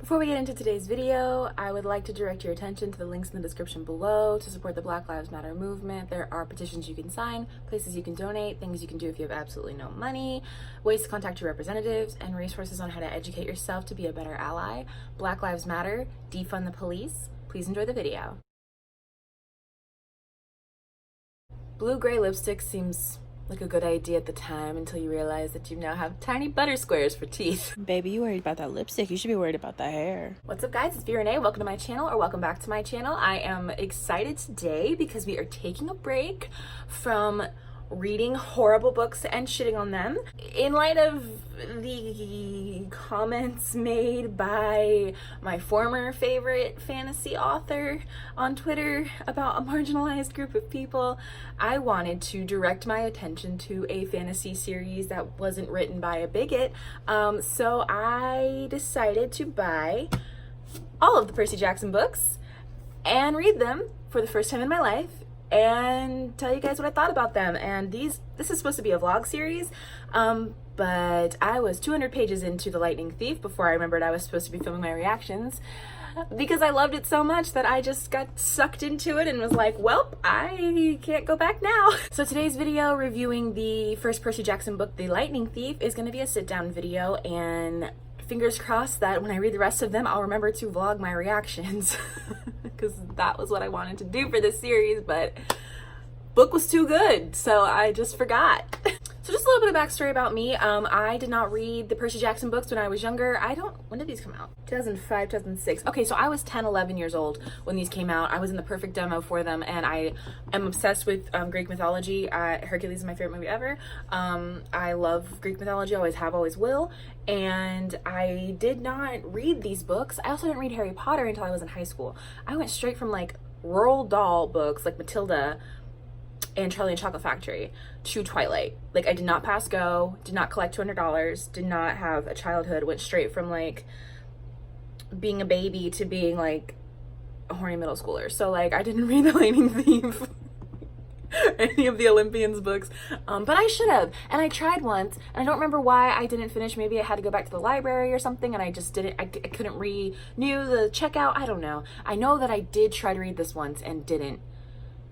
Before we get into today's video, I would like to direct your attention to the links in the description below to support the Black Lives Matter movement. There are petitions you can sign, places you can donate, things you can do if you have absolutely no money, ways to contact your representatives, and resources on how to educate yourself to be a better ally. Black Lives Matter, defund the police. Please enjoy the video. Blue-gray lipstick seems like a good idea at the time until you realize that you now have tiny butter squares for teeth. Baby, you worried about that lipstick. You should be worried about that hair. What's up, guys? It's Renee. Welcome to my channel, or welcome back to my channel. I am excited today because we are taking a break from reading horrible books and shitting on them. In light of the comments made by my former favorite fantasy author on Twitter about a marginalized group of people, I wanted to direct my attention to a fantasy series that wasn't written by a bigot. So I decided to buy all of the Percy Jackson books and read them for the first time in my life and tell you guys what I thought about them. And this is supposed to be a vlog series, but I was 200 pages into The Lightning Thief before I remembered I was supposed to be filming my reactions, because I loved it so much that I just got sucked into it and was like, well, I can't go back now. So today's video reviewing the first Percy Jackson book, The Lightning Thief, is going to be a sit-down video, and fingers crossed that when I read the rest of them, I'll remember to vlog my reactions. Because that was what I wanted to do for this series, but book was too good, so I just forgot. So just a little bit of backstory about me. I did not read the Percy Jackson books when I was younger. When did these come out? 2005, 2006. Okay, so I was 10, 11 years old when these came out. I was in the perfect demo for them, and I am obsessed with Greek mythology. Hercules is my favorite movie ever. I love Greek mythology, always have, always will. And I did not read these books. I also didn't read Harry Potter until I was in high school. I went straight from like Roald Dahl books like Matilda and Charlie and Chocolate Factory to Twilight. Like, I did not pass go, did not collect $200, did not have a childhood, went straight from like being a baby to being like a horny middle schooler. So like, I didn't read The Lightning Thief any of the Olympians books, but I should have, and I tried once, and I don't remember why I didn't finish. Maybe I had to go back to the library or something, and I just didn't, I couldn't renew the checkout. I don't know. I know that I did try to read this once and didn't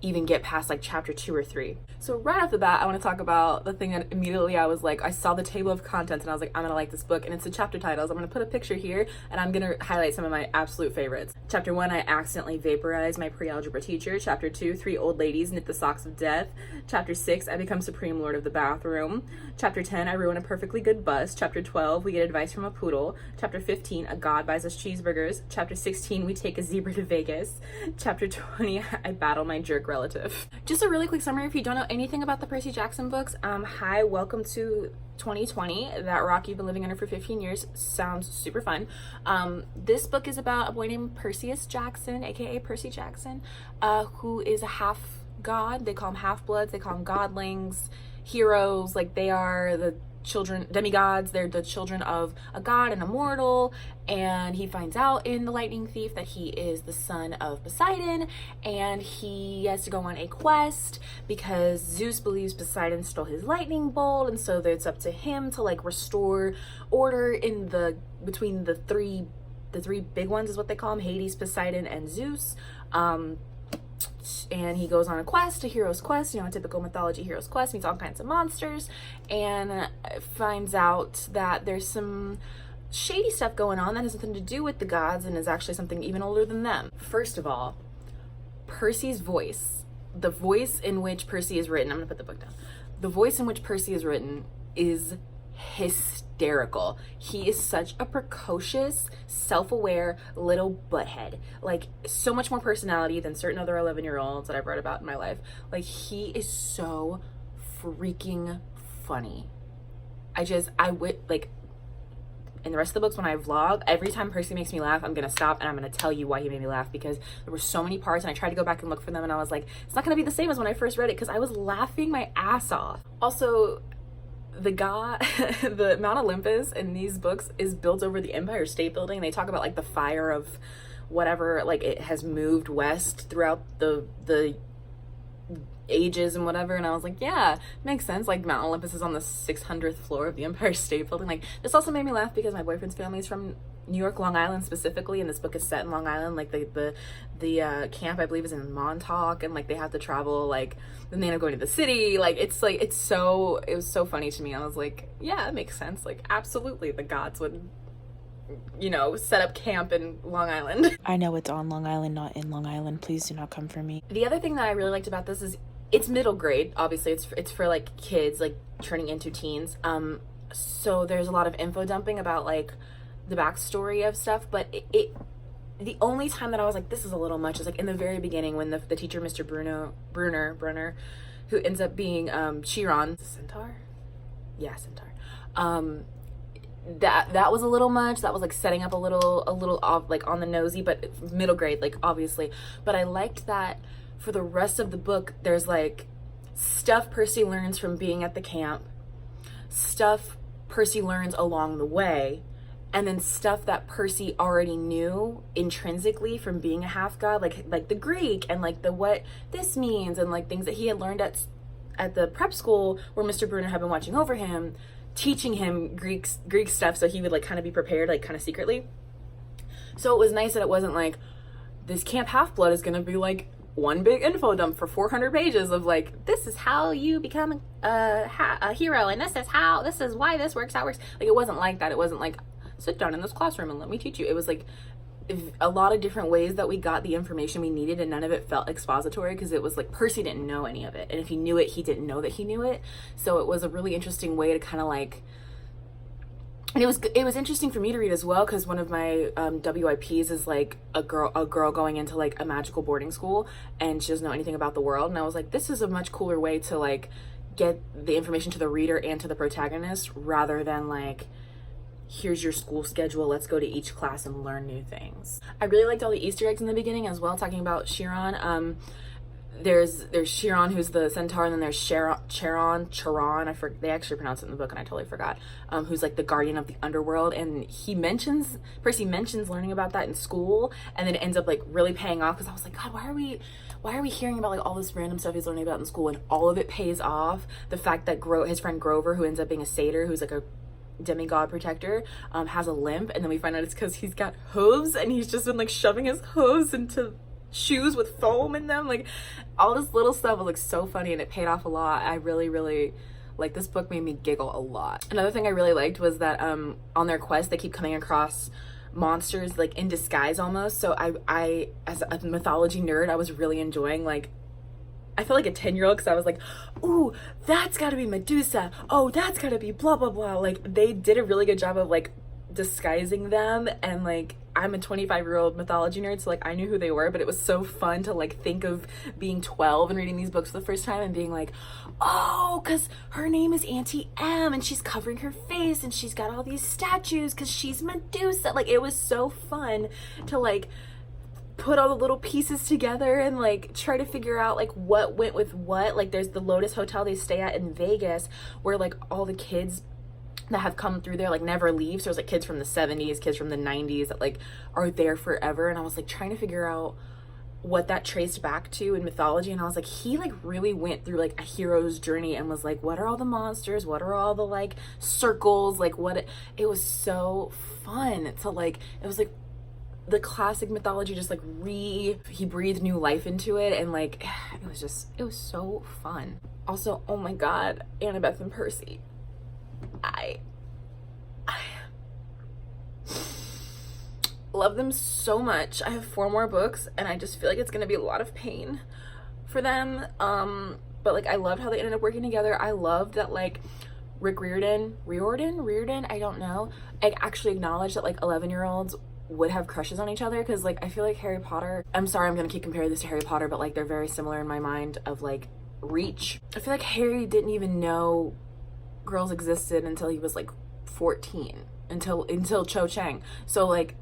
even get past like chapter 2 or 3. So right off the bat, I want to talk about the thing that immediately I was like, I saw the table of contents and I was like, I'm gonna like this book, and it's the chapter titles. I'm gonna put a picture here and I'm gonna highlight some of my absolute favorites. Chapter 1, I accidentally vaporized my pre-algebra teacher. Chapter 2, 3 old ladies knit the socks of death. Chapter 6, I become supreme lord of the bathroom. Chapter 10, I ruin a perfectly good bus. Chapter 12, we get advice from a poodle. Chapter 15, a god buys us cheeseburgers. Chapter 16, we take a zebra to Vegas. Chapter 20, I battle my jerk relative. Just a really quick summary if you don't know anything about the Percy Jackson books. Hi, welcome to 2020. That rock you've been living under for 15 years. Sounds super fun. This book is about a boy named Percys Jackson, aka Percy Jackson, who is a half god. They call him half-bloods, they call him godlings, heroes. Like, they are the children, demigods. They're the children of a god and a mortal, and he finds out in The Lightning Thief that he is the son of Poseidon, and he has to go on a quest because Zeus believes Poseidon stole his lightning bolt, and so it's up to him to like restore order in between the three big ones is what they call them: Hades, Poseidon, and Zeus. And he goes on a quest, a hero's quest, a typical mythology hero's quest, meets all kinds of monsters, and finds out that there's some shady stuff going on that has nothing to do with the gods and is actually something even older than them. First of all, Percy's voice, the voice in which Percy is written, I'm gonna put the book down. The voice in which Percy is written is hysterical. He is such a precocious, self-aware little butthead. Like, so much more personality than certain other 11-year-olds that I've read about in my life. Like, he is so freaking funny. I would like, in the rest of the books when I vlog, every time Percy makes me laugh, I'm gonna stop and I'm gonna tell you why he made me laugh, because there were so many parts and I tried to go back and look for them and I was like, it's not gonna be the same as when I first read it, because I was laughing my ass off. Also, the Mount Olympus in these books is built over the Empire State Building. They talk about like the fire of whatever, like it has moved west throughout the ages and whatever, and I was like, yeah, makes sense. Like Mount Olympus is on the 600th floor of the Empire State Building. Like, this also made me laugh because my boyfriend's family is from New York, Long Island specifically, and this book is set in Long Island. Like the camp, I believe, is in Montauk, and like they have to travel, like then they end up going to the city. Like it was so funny to me. I was like, yeah, it makes sense. Like absolutely, the gods would, you know, set up camp in Long Island. I know it's on Long Island, not in Long Island. Please do not come for me. The other thing that I really liked about this is it's middle grade. Obviously, it's for like kids like turning into teens. So there's a lot of info dumping about like the backstory of stuff, but the only time that I was like, this is a little much is like in the very beginning when the teacher, Mr. Brunner, who ends up being Chiron, Centaur? Yeah, Centaur. That was a little much. That was like setting up a little off, like on the nosy, but middle grade, like obviously. But I liked that for the rest of the book, there's like stuff Percy learns from being at the camp, stuff Percy learns along the way, and then stuff that Percy already knew intrinsically from being a half god, like the Greek and like the what this means, and like things that he had learned at the prep school where Mr. Brunner had been watching over him, teaching him Greek stuff, so he would like kind of be prepared, like kind of secretly. So it was nice that it wasn't like this camp HalfBlood is gonna be like one big info dump for 400 pages of like, this is how you become a hero, and this is why this works, how it works. Like it wasn't like that. It wasn't like, sit down in this classroom and let me teach you. It was like a lot of different ways that we got the information we needed, and none of it felt expository because it was like Percy didn't know any of it, and if he knew it, he didn't know that he knew it. So it was a really interesting way to kind of like, and it was interesting for me to read as well because one of my WIPs is like a girl going into like a magical boarding school and she doesn't know anything about the world, and I was like, this is a much cooler way to like get the information to the reader and to the protagonist rather than like, here's your school schedule, let's go to each class and learn new things. I really liked all the Easter eggs in the beginning as well, talking about Chiron. There's Chiron, who's the centaur, and then there's Charon, they actually pronounce it in the book and I totally forgot, who's like the guardian of the underworld, and Percy mentions learning about that in school, and then it ends up like really paying off because I was like, God, why are we hearing about like all this random stuff he's learning about in school, and all of it pays off. The fact that his friend Grover, who ends up being a satyr, who's like a demigod protector, has a limp, and then we find out it's because he's got hooves and he's just been like shoving his hooves into shoes with foam in them. Like all this little stuff was like so funny, and it paid off a lot. I really like this book, made me giggle a lot. Another thing I really liked was that on their quest they keep coming across monsters like in disguise almost. So I as a mythology nerd, I was really enjoying, like, I feel like a 10-year-old because I was like, ooh, that's gotta be Medusa, oh, that's gotta be blah blah blah. Like they did a really good job of like disguising them, and like I'm a 25-year-old mythology nerd, so like I knew who they were, but it was so fun to like think of being 12 and reading these books for the first time and being like, oh, because her name is Auntie M and she's covering her face and she's got all these statues because she's Medusa. Like it was so fun to like put all the little pieces together and like try to figure out like what went with what. Like there's the Lotus Hotel they stay at in Vegas where like all the kids that have come through there like never leave. So there's like kids from the 70s, kids from the 90s that like are there forever, and I was like trying to figure out what that traced back to in mythology, and I was like, he like really went through like a hero's journey and was like, what are all the monsters, what are all the like circles, like what it was so fun to like, it was like the classic mythology just like he breathed new life into it, and like it was so fun. Also, oh my god, Annabeth and Percy, I love them so much. I have 4 more books and I just feel like it's gonna be a lot of pain for them, but like I loved how they ended up working together. I loved that like Riordan, I don't know, I actually acknowledged that like 11-year-olds would have crushes on each other, because like I feel like Harry Potter, I'm sorry I'm gonna keep comparing this to Harry Potter, but like they're very similar in my mind of like reach. I feel like Harry didn't even know girls existed until he was like 14, until Cho Chang. So like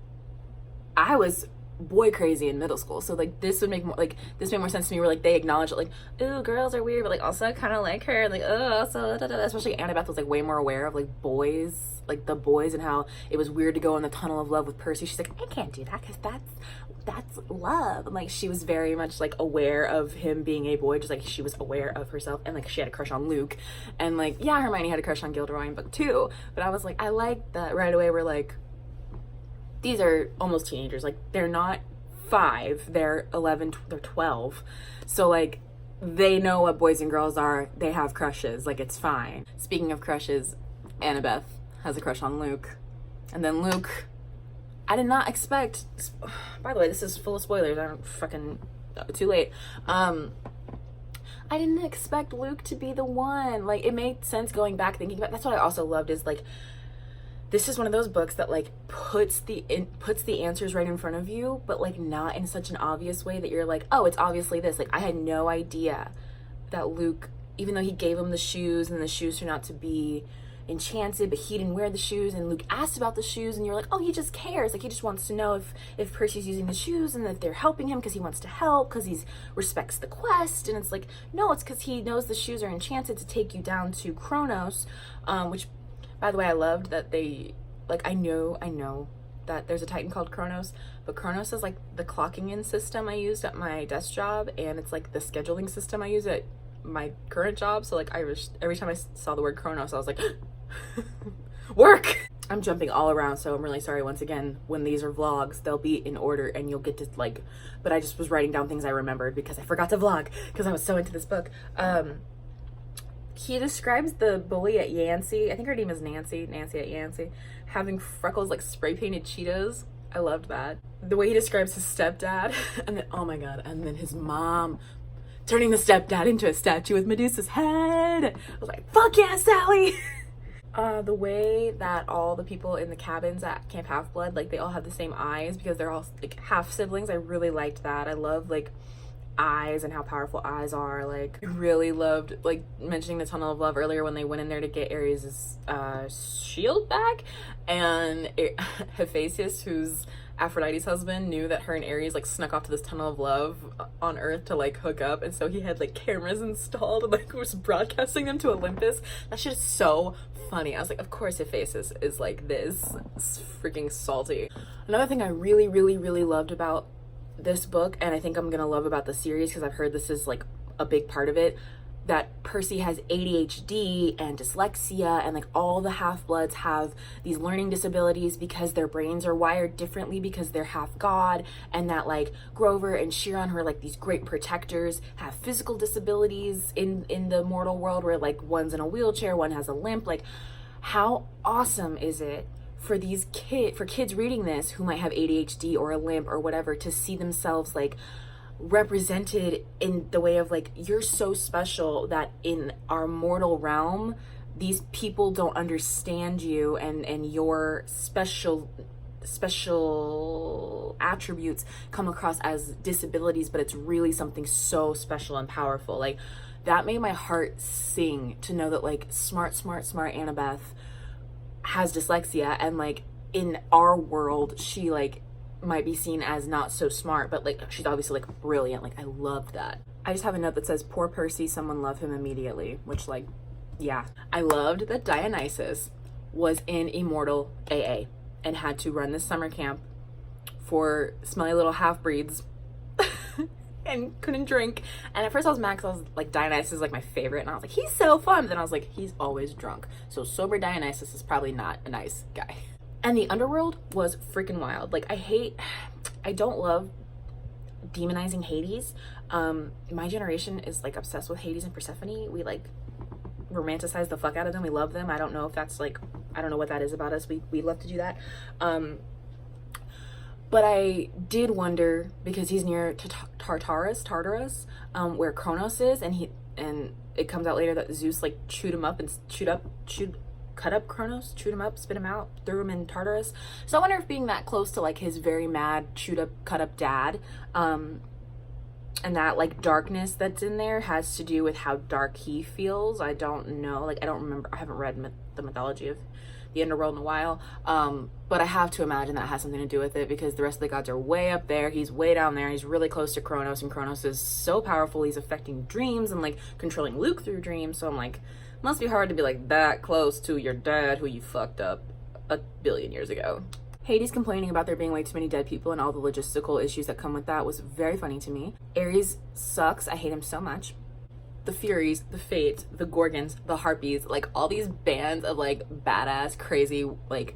I was boy crazy in middle school. So like this would make more like this made more sense to me, where like they acknowledge it, like, ooh, girls are weird, but like also kind of like her, like, oh, so da, da, da. Especially Annabeth was like way more aware of like boys, like the boys, and how it was weird to go in the tunnel of love with Percy. She's like, I can't do that because that's love. And like she was very much like aware of him being a boy, just like she was aware of herself. And like she had a crush on Luke, and like, yeah, Hermione had a crush on Gilderoy in book 2, but I was like, I like that right away. We're like, these are almost teenagers, like they're not 5, they're 11, they're 12, so like they know what boys and girls are, they have crushes, like it's fine. Speaking of crushes, Annabeth has a crush on Luke, and then Luke, I did not expect, by the way, this is full of spoilers, I don't fucking, too late, I didn't expect Luke to be the one. Like it made sense going back thinking about, that's what I also loved, is like this is one of those books that like puts the answers right in front of you, but like not in such an obvious way that you're like, oh, it's obviously this. Like I had no idea that Luke, even though he gave him the shoes and the shoes turned out to be enchanted, but he didn't wear the shoes, and Luke asked about the shoes, and you're like, oh, he just cares, like he just wants to know if Percy's using the shoes and that they're helping him because he wants to help, because he respects the quest. And it's like, no, it's because he knows the shoes are enchanted to take you down to Chronos, which, by the way, I loved that they, like, I know that there's a Titan called Chronos, but Chronos is like the clocking in system I used at my desk job, and it's like the scheduling system I use at my current job. So like every time I saw the word Chronos, I was like, work! I'm jumping all around, so I'm really sorry once again. When these are vlogs, they'll be in order and you'll get to like, but I just was writing down things I remembered because I forgot to vlog because I was so into this book. He describes the bully at Yancey, I think her name is Nancy at Yancey, having freckles like spray painted Cheetos. I loved that. The way he describes his stepdad, and then, oh my god, and then his mom turning the stepdad into a statue with Medusa's head. I was like, fuck yeah, Sally! The way that all the people in the cabins at Camp HalfBlood, like they all have the same eyes because they're all like half siblings. I really liked that. I love like eyes and how powerful eyes are. Like I really loved like mentioning the Tunnel of Love earlier when they went in there to get Ares' shield back, and Hephaestus, who's Aphrodite's husband, knew that her and Ares like snuck off to this Tunnel of Love on Earth to like hook up, and so he had like cameras installed and like was broadcasting them to Olympus. That shit is so funny. I was like, of course Hephaestus is like this. It's freaking salty. Another thing I really loved about this book, and I think I'm gonna love about the series, because I've heard this is like a big part of it, that Percy has ADHD and dyslexia, and like all the half-bloods have these learning disabilities because their brains are wired differently because they're half god, and that like Grover and Chiron, who are like these great protectors, have physical disabilities in the mortal world, where like one's in a wheelchair, one has a limp. Like how awesome is it for these kids reading this who might have ADHD or a limp or whatever, to see themselves like represented in the way of like, you're so special that in our mortal realm these people don't understand you, and your special attributes come across as disabilities, but it's really something so special and powerful. Like that made my heart sing to know that like smart Annabeth has dyslexia, and like in our world she like might be seen as not so smart, but like she's obviously like brilliant. Like I loved that. I just have a note that says, poor Percy, someone love him immediately, which like, yeah. I loved that Dionysus was in Immortal AA and had to run this summer camp for smelly little half-breeds and couldn't drink. And at first I was mad because I was like, Dionysus is like my favorite, and I was like, he's so fun. But then I was like, he's always drunk, so sober Dionysus is probably not a nice guy. And the underworld was freaking wild. Like I don't love demonizing Hades. My generation is like obsessed with Hades and Persephone. We like romanticize the fuck out of them. We love them. I don't know if that's like, I don't know what that is about us. We love to do that. But I did wonder, because he's near Tartarus, where Chronos is, and it comes out later that Zeus like chewed him up and cut up Chronos, chewed him up, spit him out, threw him in Tartarus. So I wonder if being that close to like his very mad, chewed up, cut up dad, and that like darkness that's in there has to do with how dark he feels. I don't know. Like I don't remember. I haven't read the mythology of the underworld in a while. But I have to imagine that has something to do with it, because the rest of the gods are way up there. He's way down there. He's really close to Chronos, and Chronos is so powerful. He's affecting dreams and like controlling Luke through dreams. So I'm like, must be hard to be like that close to your dad who you fucked up a billion years ago. Hades complaining about there being way too many dead people and all the logistical issues that come with that was very funny to me. Ares sucks. I hate him so much. The Furies, the Fates, the Gorgons, the Harpies, like all these bands of like badass, crazy, like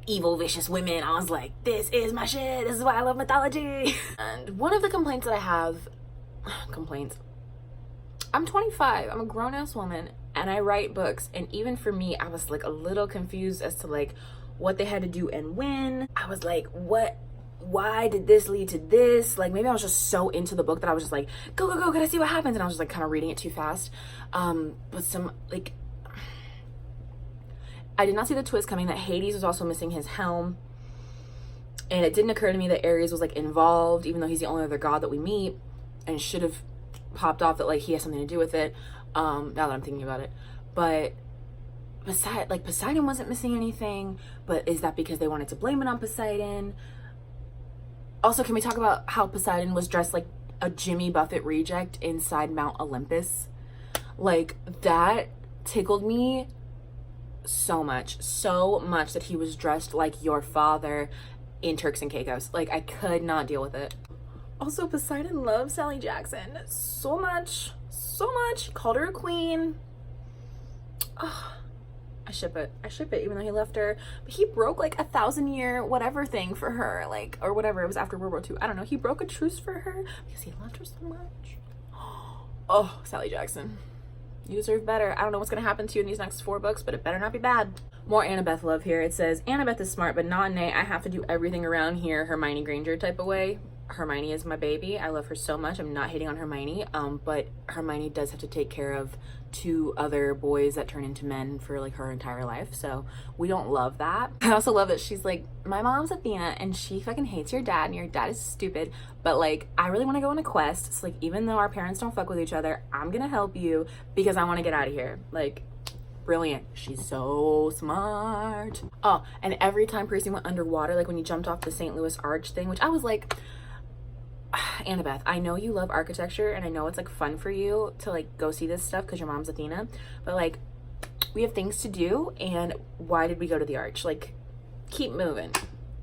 evil, vicious women. I was like, this is my shit. This is why I love mythology. And one of the complaints that I have, I'm 25. I'm a grown-ass woman and I write books. And even for me, I was like a little confused as to like what they had to do and when. I was like, why did this lead to this? Like maybe I was just so into the book that I was just like, go, gotta see what happens. And I was just like kind of reading it too fast. But some like, I did not see the twist coming that Hades was also missing his helm. And it didn't occur to me that Ares was like involved, even though he's the only other god that we meet, and should have popped off that like he has something to do with it. Now that I'm thinking about it. But Poseidon wasn't missing anything, but is that because they wanted to blame it on Poseidon? Also, can we talk about how Poseidon was dressed like a Jimmy Buffett reject inside Mount Olympus? Like that tickled me so much that he was dressed like your father in Turks and Caicos. Like I could not deal with it. Also, Poseidon loves Sally Jackson so much. Called her a queen. Oh, I ship it, even though he left her. But he broke like 1,000-year whatever thing for her, like, or whatever, it was after World War II. I don't know, he broke a truce for her because he loved her so much. Oh, Sally Jackson, you deserve better. I don't know what's gonna happen to you in these next 4 books, but it better not be bad. More Annabeth love here. It says, Annabeth is smart, but not in a I have to do everything around here Hermione Granger type of way. Hermione is my baby. I love her so much. I'm not hating on Hermione, but Hermione does have to take care of 2 other boys that turn into men for like her entire life, so we don't love that. I also love that she's like, my mom's Athena and she fucking hates your dad and your dad is stupid, but like I really want to go on a quest, so like even though our parents don't fuck with each other, I'm gonna help you because I want to get out of here. Like brilliant. She's so smart. Oh, and every time Percy went underwater, like when he jumped off the St. Louis Arch thing, which I was like, Annabeth, I know you love architecture and I know it's like fun for you to like go see this stuff because your mom's Athena, but like we have things to do, and why did we go to the arch? Like keep moving.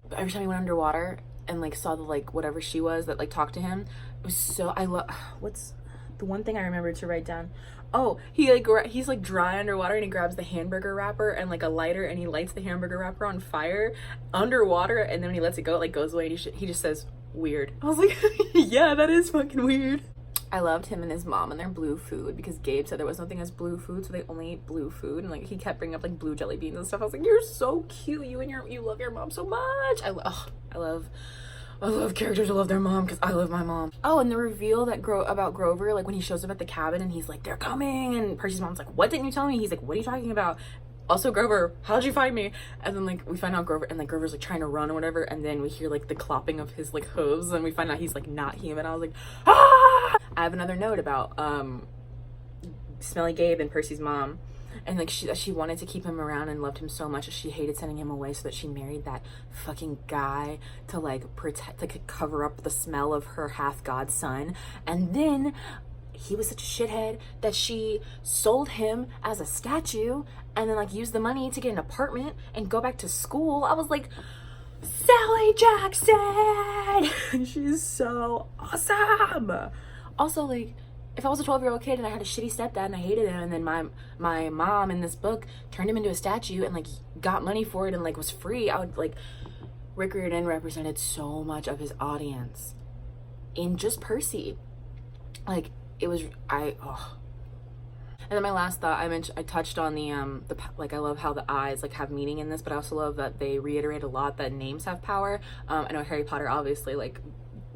But every time he went underwater and like saw the like whatever she was that like talked to him, it was so, I love, what's the one thing I remembered to write down? Oh, he's like dry underwater and he grabs the hamburger wrapper and like a lighter and he lights the hamburger wrapper on fire underwater, and then when he lets it go, it like goes away and he just says weird. I was like, yeah, that is fucking weird. I loved him and his mom and their blue food, because Gabe said there was nothing as blue food, so they only ate blue food, and like he kept bringing up like blue jelly beans and stuff. I was like, you're so cute. You love your mom so much. I love characters who love their mom because I love my mom. Oh, and the reveal that about Grover, like when he shows up at the cabin and he's like, they're coming, and Percy's mom's like, what didn't you tell me? He's like, what are you talking about? Also, Grover, how'd you find me? And then like we find out Grover, and like Grover's like trying to run or whatever, and then we hear like the clopping of his like hooves, and we find out he's like not human. I was like, ah! I have another note about Smelly Gabe and Percy's mom, and like she wanted to keep him around and loved him so much that she hated sending him away, so that she married that fucking guy to like protect, like cover up the smell of her half god son. And then he was such a shithead that she sold him as a statue and then like used the money to get an apartment and go back to school. I was like, Sally Jackson, she's so awesome. Also, like, if I was a 12-year-old kid and I had a shitty stepdad and I hated him, and then my mom in this book turned him into a statue and like got money for it and like was free, I would like, Rick Riordan represented so much of his audience in just Percy. Like it was, And then my last thought, I touched on the like I love how the eyes like have meaning in this, but I also love that they reiterate a lot that names have power. I know Harry Potter, obviously, like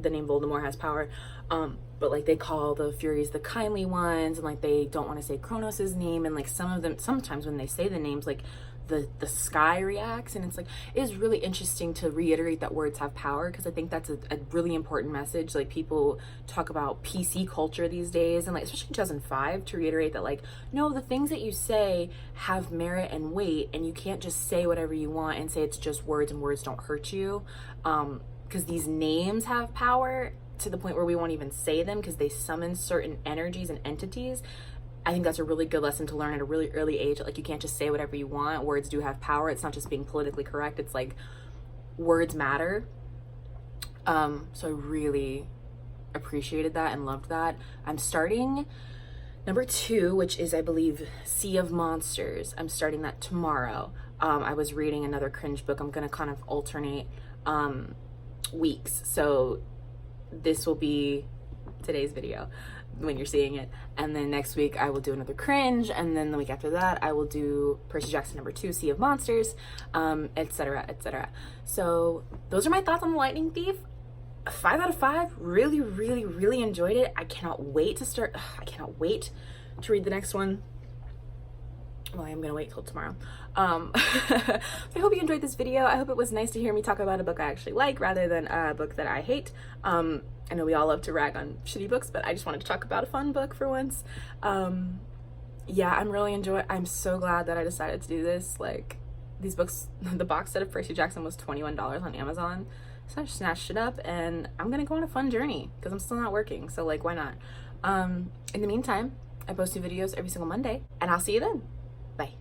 the name Voldemort has power, but like they call the Furies the kindly ones, and like they don't want to say Chronos's name, and like some of them, sometimes when they say the names, like the sky reacts, and it's like, it is really interesting to reiterate that words have power, because I think that's a really important message. Like, people talk about PC culture these days, and like especially in 2005, to reiterate that like, no, the things that you say have merit and weight, and you can't just say whatever you want and say it's just words and words don't hurt you, because these names have power to the point where we won't even say them because they summon certain energies and entities. I think that's a really good lesson to learn at a really early age. Like, you can't just say whatever you want. Words do have power. It's not just being politically correct. It's like, words matter. So I really appreciated that and loved that. I'm starting number 2, which is, I believe, Sea of Monsters. I'm starting that tomorrow. I was reading another cringe book. I'm gonna kind of alternate weeks. So this will be today's video when you're seeing it, and then next week I will do another cringe, and then the week after that I will do Percy Jackson number 2, Sea of Monsters, etc, etc. So those are my thoughts on The Lightning Thief. 5 out of 5. Really, really, really enjoyed it. I cannot wait to start. I cannot wait to read the next one. Well, I am gonna wait till tomorrow. I hope you enjoyed this video. I hope it was nice to hear me talk about a book I actually like rather than a book that I hate. I know we all love to rag on shitty books, but I just wanted to talk about a fun book for once. Yeah, I'm so glad that I decided to do this. Like, these books, the box set of Percy Jackson was $21 on Amazon. So I snatched it up, and I'm gonna go on a fun journey because I'm still not working, so like, why not? In the meantime, I post new videos every single Monday, and I'll see you then. Bye.